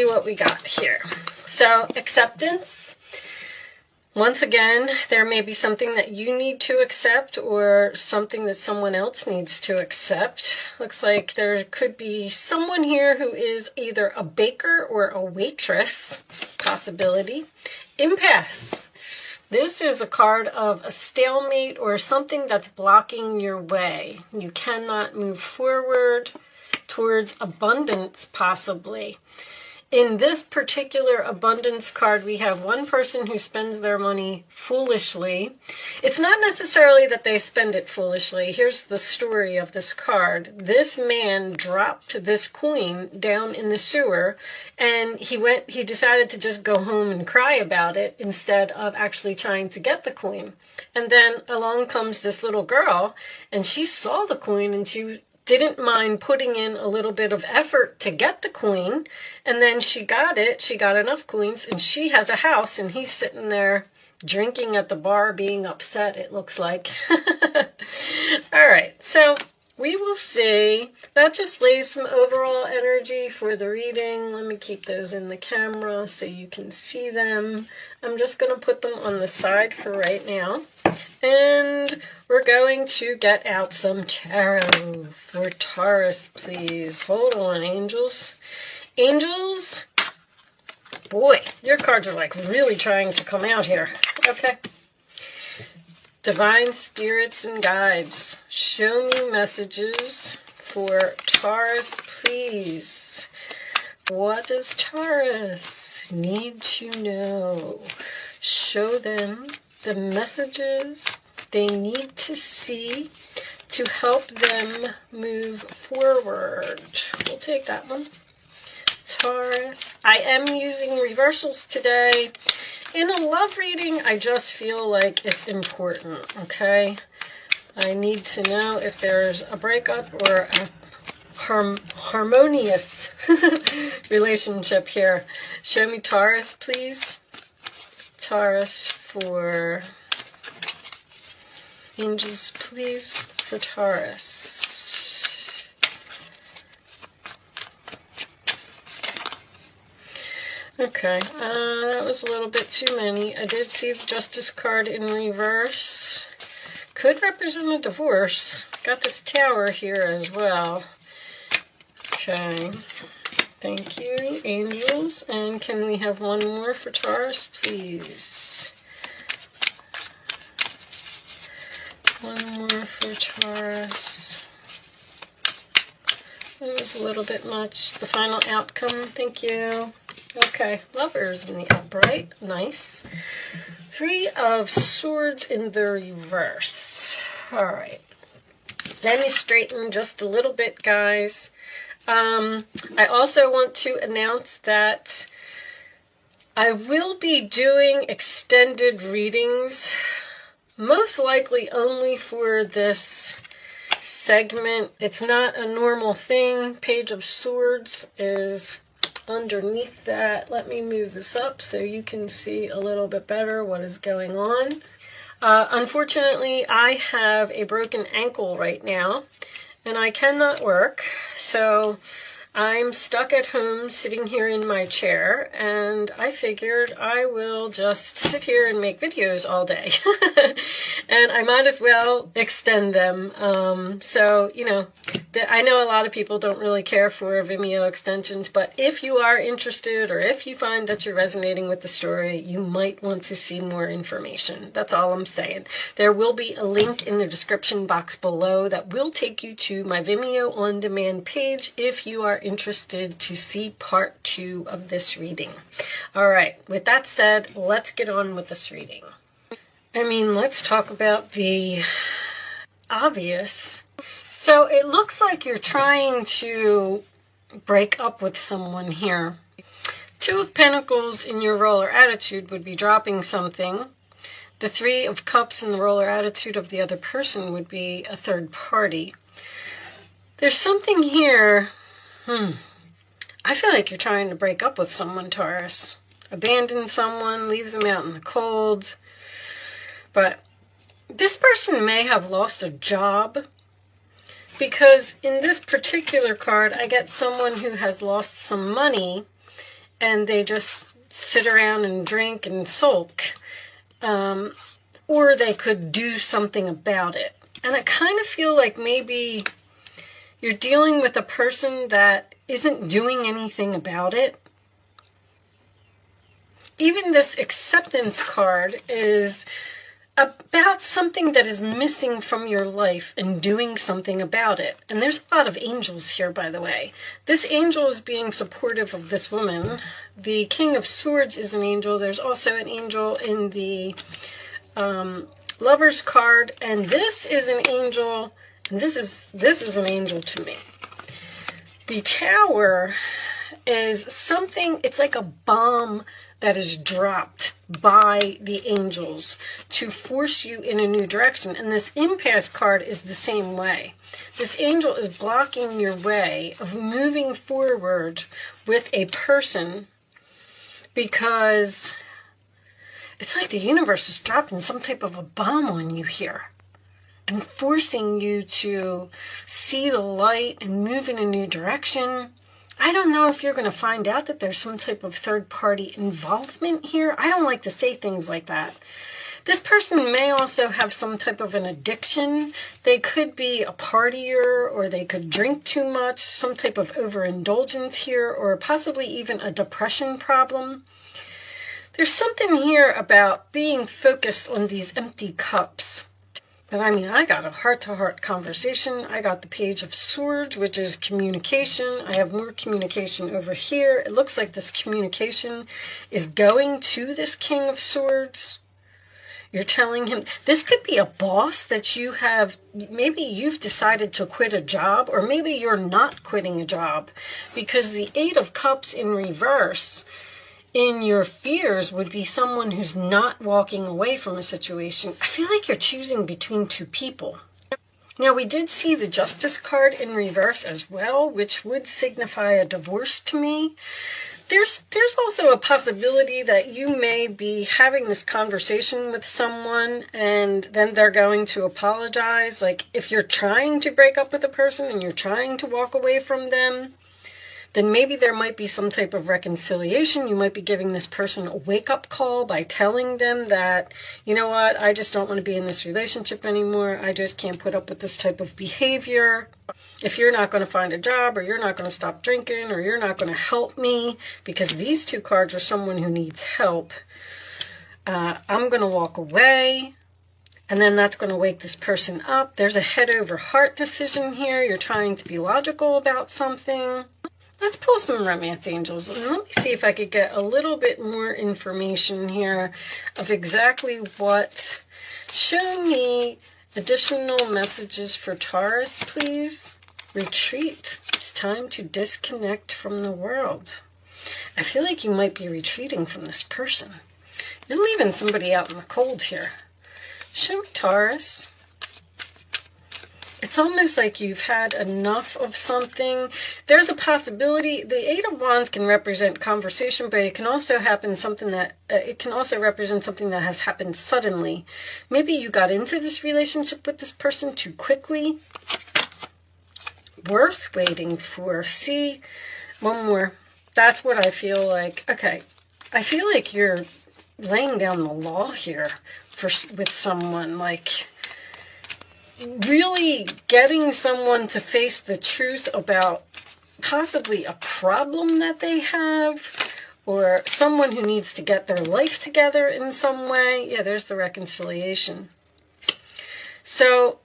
See what we got here. So, acceptance. Once again, there may be something that you need to accept or something that someone else needs to accept. Looks like there could be someone here who is either a baker or a waitress. Possibility. Impasse. This is a card of a stalemate or something that's blocking your way. You cannot move forward towards abundance, possibly. In this particular abundance card, we have one person who spends their money foolishly. It's not necessarily that they spend it foolishly. Here's the story of this card. This man dropped this coin down in the sewer, and he decided to just go home and cry about it instead of actually trying to get the coin. And then along comes this little girl, and she saw the coin, and she didn't mind putting in a little bit of effort to get the coin, and then she got it. She got enough coins, and she has a house, and he's sitting there drinking at the bar, being upset, it looks like. All right, so we will see. That just lays some overall energy for the reading. Let me keep those in the camera so you can see them. I'm just going to put them on the side for right now. And we're going to get out some tarot for Taurus, please. Hold on, angels. Angels, boy, your cards are like really trying to come out here. Okay. Divine spirits and guides, show me messages for Taurus, please. What does Taurus need to know? Show them the messages they need to see to help them move forward. We'll take that one. Taurus. I am using reversals today. In a love reading, I just feel like it's important, okay? I need to know if there's a breakup or a harmonious relationship here. Show me Taurus, please. Taurus for angels, please, for Taurus. Okay, that was a little bit too many. I did see the Justice card in reverse. Could represent a divorce. Got this Tower here as well. Okay. Thank you, angels. And can we have one more for Taurus, please? One more for Taurus. That was a little bit much. The final outcome, thank you. Okay, Lovers in the upright, nice. Three of Swords in the reverse. All right. Let me straighten just a little bit, guys. I also want to announce that I will be doing extended readings, most likely only for this segment. It's not a normal thing. Page of Swords is underneath that. Let me move this up so you can see a little bit better what is going on. Unfortunately, I have a broken ankle right now, and I cannot work, so I'm stuck at home sitting here in my chair, and I figured I will just sit here and make videos all day. And I might as well extend them. So, you know, I know a lot of people don't really care for Vimeo extensions, but if you are interested or if you find that you're resonating with the story, you might want to see more information. That's all I'm saying. There will be a link in the description box below that will take you to my Vimeo on-demand page if you are interested to see part 2 of this reading. All right, with that said, let's get on with this reading. I mean, let's talk about the obvious. So it looks like you're trying to break up with someone here. 2 of Pentacles in your roller attitude would be dropping something. The 3 of Cups in the roller attitude of the other person would be a third party. There's something here. I feel like you're trying to break up with someone, Taurus. Abandon someone, leaves them out in the cold. But this person may have lost a job, because in this particular card, I get someone who has lost some money, and they just sit around and drink and sulk. Or they could do something about it. And I kind of feel like maybe you're dealing with a person that isn't doing anything about it. Even this acceptance card is about something that is missing from your life and doing something about it. And there's a lot of angels here, by the way. This angel is being supportive of this woman. The King of Swords is an angel. There's also an angel in the Lover's card, and this is an angel, and this is an angel to me. The Tower is something, it's like a bomb that is dropped by the angels to force you in a new direction. And this impasse card is the same way. This angel is blocking your way of moving forward with a person, because it's like the universe is dropping some type of a bomb on you here and forcing you to see the light and move in a new direction. I don't know if you're going to find out that there's some type of third-party involvement here. I don't like to say things like that. This person may also have some type of an addiction. They could be a partier, or they could drink too much, some type of overindulgence here, or possibly even a depression problem. There's something here about being focused on these empty cups. But I mean, I got a heart-to-heart conversation. I got the Page of Swords, which is communication. I have more communication over here. It looks like this communication is going to this King of Swords. You're telling him, this could be a boss that you have, maybe you've decided to quit a job, or maybe you're not quitting a job, because the Eight of Cups in reverse in your fears would be someone who's not walking away from a situation. I feel like you're choosing between two people. Now, we did see the Justice card in reverse as well, which would signify a divorce to me. There's also a possibility that you may be having this conversation with someone and then they're going to apologize. Like, if you're trying to break up with a person and you're trying to walk away from them, then maybe there might be some type of reconciliation. You might be giving this person a wake-up call by telling them that, you know what, I just don't want to be in this relationship anymore. I just can't put up with this type of behavior. If you're not going to find a job, or you're not going to stop drinking, or you're not going to help me, because these two cards are someone who needs help, I'm going to walk away. And then that's going to wake this person up. There's a head over heart decision here. You're trying to be logical about something. Let's pull some romance angels, and let me see if I could get a little bit more information here of exactly what. Show me additional messages for Taurus, please. Retreat. It's time to disconnect from the world. I feel like you might be retreating from this person. You're leaving somebody out in the cold here. Show me Taurus. It's almost like you've had enough of something. There's a possibility. The Eight of Wands can represent conversation, but it can also happen something that it can also represent something that has happened suddenly. Maybe you got into this relationship with this person too quickly. Worth waiting for. See, one more. That's what I feel like. Okay, I feel like you're laying down the law here with someone, like really getting someone to face the truth about possibly a problem that they have, or someone who needs to get their life together in some way. Yeah, there's the reconciliation. So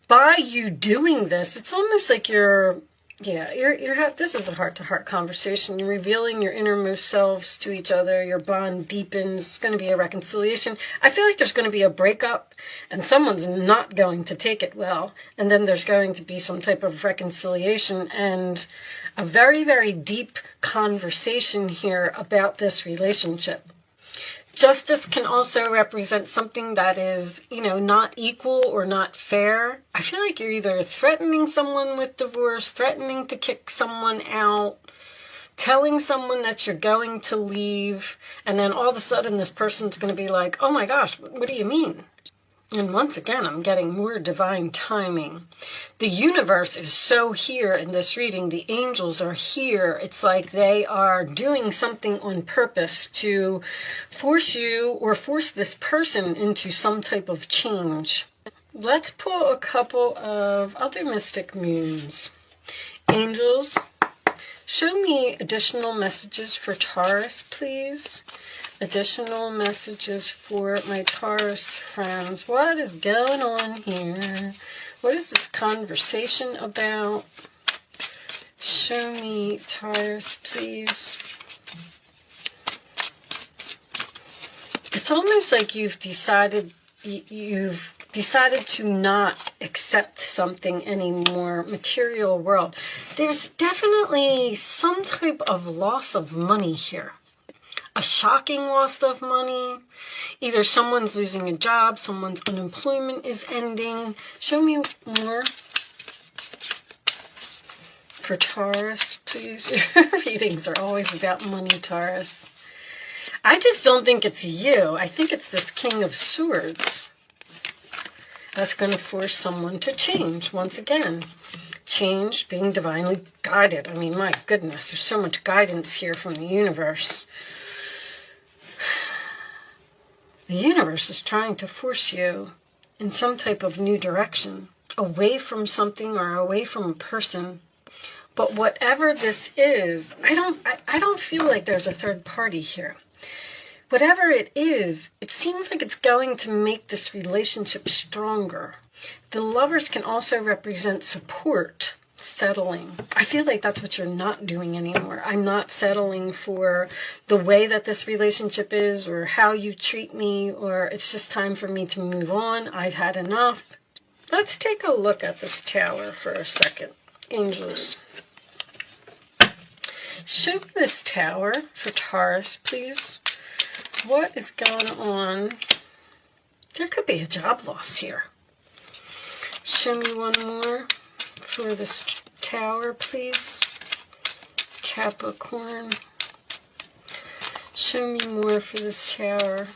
by you doing this, it's almost like you're this is a heart-to-heart conversation. You're revealing your innermost selves to each other. Your bond deepens. It's going to be a reconciliation. I feel like there's going to be a breakup, and someone's not going to take it well. And then there's going to be some type of reconciliation and a very, very deep conversation here about this relationship. Justice can also represent something that is, not equal or not fair. I feel like you're either threatening someone with divorce, threatening to kick someone out, telling someone that you're going to leave, and then all of a sudden this person's going to be like, oh my gosh, what do you mean? And once again, I'm getting more divine timing. The universe is so here in this reading. The angels are here. It's like they are doing something on purpose to force you or force this person into some type of change. Let's pull a couple of, I'll do mystic moons. Angels, show me additional messages for Taurus, please. Additional messages for my Taurus friends. What is going on here? What is this conversation about? Show me Taurus, please. It's almost like you've decided to not accept something anymore, material world. There's definitely some type of loss of money here. A shocking loss of money. Either someone's losing a job, someone's unemployment is ending. Show me more for Taurus, please. Your readings are always about money, Taurus. I just don't think it's you. I think it's this King of Swords that's going to force someone to change once again. Change, being divinely guided. I mean, my goodness, there's so much guidance here from the universe. The universe is trying to force you in some type of new direction, away from something or away from a person. But whatever this is, I don't feel like there's a third party here. Whatever it is, it seems like it's going to make this relationship stronger. The lovers can also represent support, settling. I feel like that's what you're not doing anymore. I'm not settling for the way that this relationship is or how you treat me, or it's just time for me to move on. I've had enough. Let's take a look at this tower for a second. Angels, show this tower for Taurus, please. What is going on? There could be a job loss here. Show me one more for this tower, please. Capricorn. Show me more for this tower.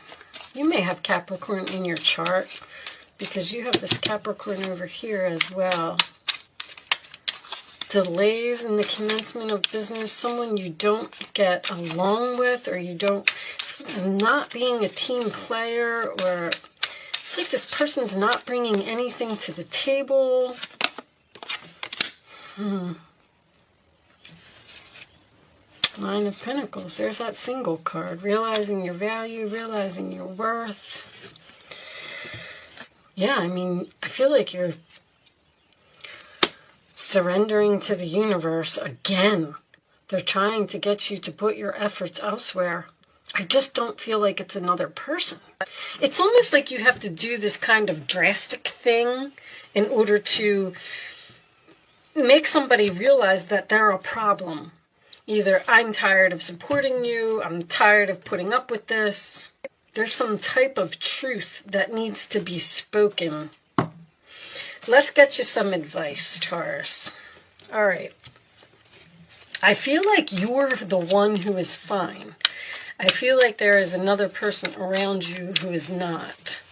You may have Capricorn in your chart because you have this Capricorn over here as well. Delays in the commencement of business. Someone you don't get along with, or you don't, someone's not being a team player, or it's like this person's not bringing anything to the table. Nine of Pentacles. There's that single card. Realizing your value, realizing your worth. Yeah, I mean, I feel like you're surrendering to the universe again. They're trying to get you to put your efforts elsewhere. I just don't feel like it's another person. It's almost like you have to do this kind of drastic thing in order to make somebody realize that they're a problem. Either I'm tired of supporting you, I'm tired of putting up with this. There's some type of truth that needs to be spoken. Let's get you some advice, Taurus. All right. I feel like you're the one who is fine. I feel like there is another person around you who is not.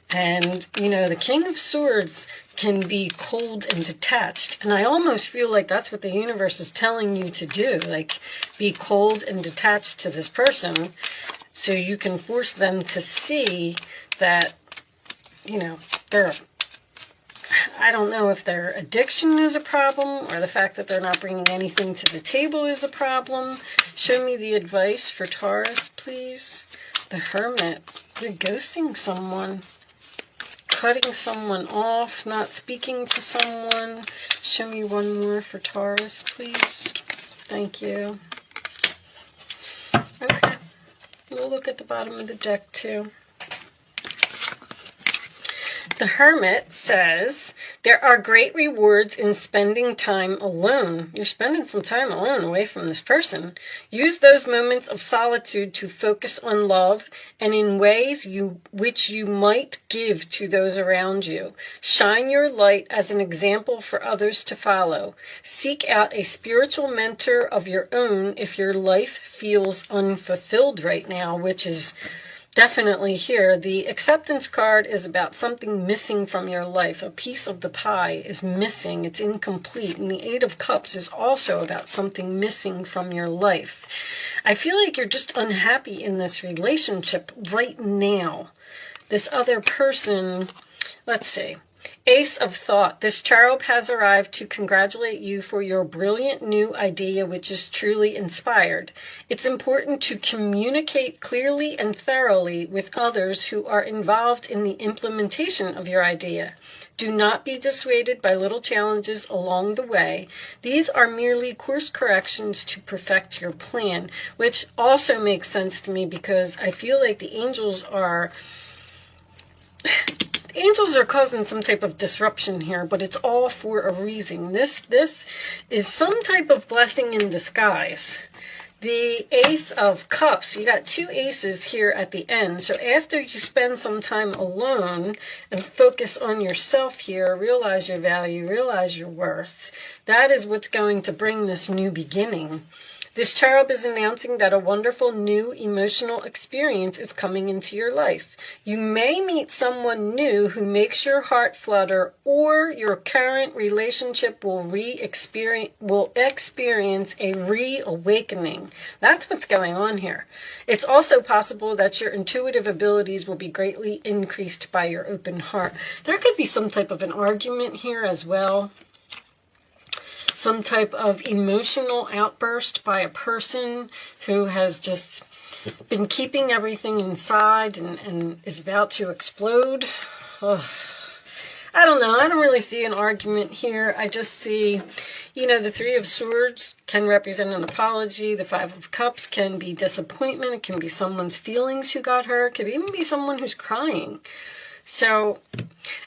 And, you know, the King of Swords can be cold and detached. And I almost feel like that's what the universe is telling you to do. Like, be cold and detached to this person so you can force them to see that, you know, I don't know if their addiction is a problem or the fact that they're not bringing anything to the table is a problem. Show me the advice for Taurus, please. The Hermit. You're ghosting someone. Cutting someone off. Not speaking to someone. Show me one more for Taurus, please. Thank you. Okay. We'll look at the bottom of the deck, too. The Hermit says, there are great rewards in spending time alone. You're spending some time alone away from this person. Use those moments of solitude to focus on love and in ways which you might give to those around you. Shine your light as an example for others to follow. Seek out a spiritual mentor of your own if your life feels unfulfilled right now, which is definitely here. The acceptance card is about something missing from your life. A piece of the pie is missing. It's incomplete. And the Eight of Cups is also about something missing from your life. I feel like you're just unhappy in this relationship right now. This other person, let's see. Ace of Thought. This cherub has arrived to congratulate you for your brilliant new idea, which is truly inspired. It's important to communicate clearly and thoroughly with others who are involved in the implementation of your idea. Do not be dissuaded by little challenges along the way. These are merely course corrections to perfect your plan, which also makes sense to me because I feel like the angels are causing some type of disruption here, but it's all for a reason. This is some type of blessing in disguise. The Ace of Cups, you got two aces here at the end. So after you spend some time alone and focus on yourself here, realize your value, realize your worth, that is what's going to bring this new beginning. This cherub is announcing that a wonderful new emotional experience is coming into your life. You may meet someone new who makes your heart flutter, or your current relationship will experience a reawakening. That's what's going on here. It's also possible that your intuitive abilities will be greatly increased by your open heart. There could be some type of an argument here as well. Some type of emotional outburst by a person who has just been keeping everything inside and is about to explode. Ugh. I don't know. I don't really see an argument here. I just see, the Three of Swords can represent an apology. The Five of Cups can be disappointment. It can be someone's feelings who got hurt. It could even be someone who's crying. So,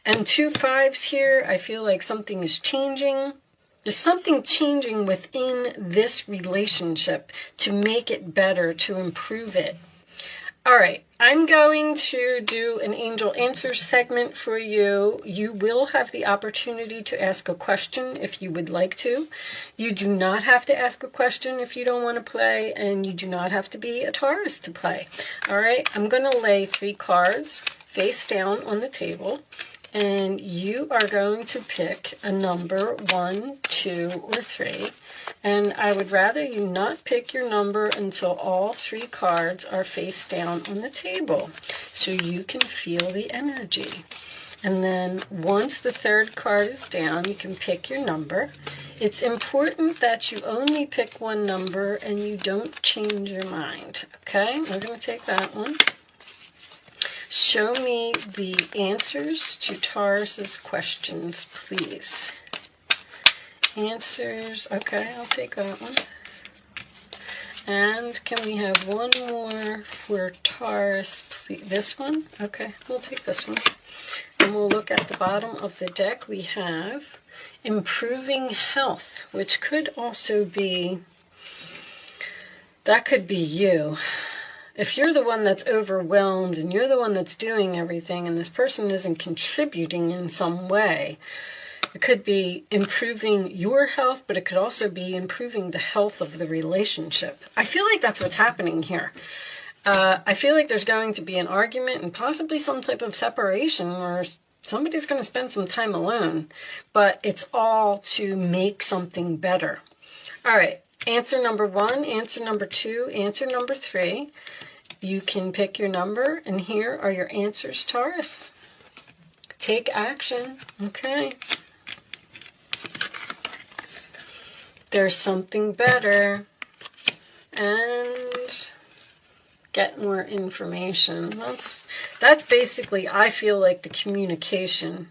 and two fives here, I feel like something is changing. There's something changing within this relationship to make it better, to improve it. All right, I'm going to do an angel answer segment for you. You will have the opportunity to ask a question if you would like to. You do not have to ask a question if you don't want to play, and you do not have to be a Taurus to play. All right, I'm going to lay 3 cards face down on the table. And you are going to pick a number 1, 2, or 3. And I would rather you not pick your number until all 3 cards are face down on the table, so you can feel the energy. And then once the 3rd card is down, you can pick your number. It's important that you only pick one number and you don't change your mind. Okay, we're going to take that one. Show me the answers to Taurus's questions, please. Answers. Okay, I'll take that one. And can we have one more for Taurus, please? This one? Okay, we'll take this one. And we'll look at the bottom of the deck. We have improving health, which could also be, that could be you. If you're the one that's overwhelmed and you're the one that's doing everything and this person isn't contributing in some way, it could be improving your health, but it could also be improving the health of the relationship. I feel like that's what's happening here. I feel like there's going to be an argument and possibly some type of separation where somebody's going to spend some time alone, but it's all to make something better. All right, answer number 1, answer number 2, answer number 3. You can pick your number, and here are your answers, Taurus. Take action. Okay. There's something better. And get more information. That's basically, I feel like, the communication.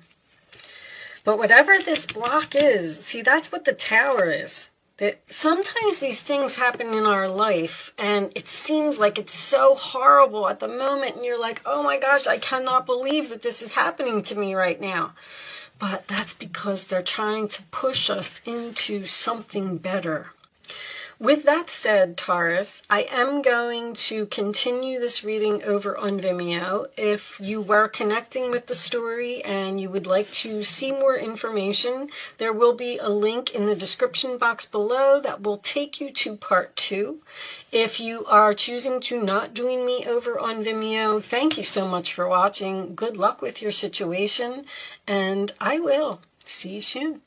But whatever this block is, see, that's what the Tower is. That sometimes these things happen in our life and it seems like it's so horrible at the moment and you're like, oh my gosh, I cannot believe that this is happening to me right now. But that's because they're trying to push us into something better. With that said, Taurus, I am going to continue this reading over on Vimeo. If you were connecting with the story and you would like to see more information, there will be a link in the description box below that will take you to part 2. If you are choosing to not join me over on Vimeo, thank you so much for watching. Good luck with your situation, and I will see you soon.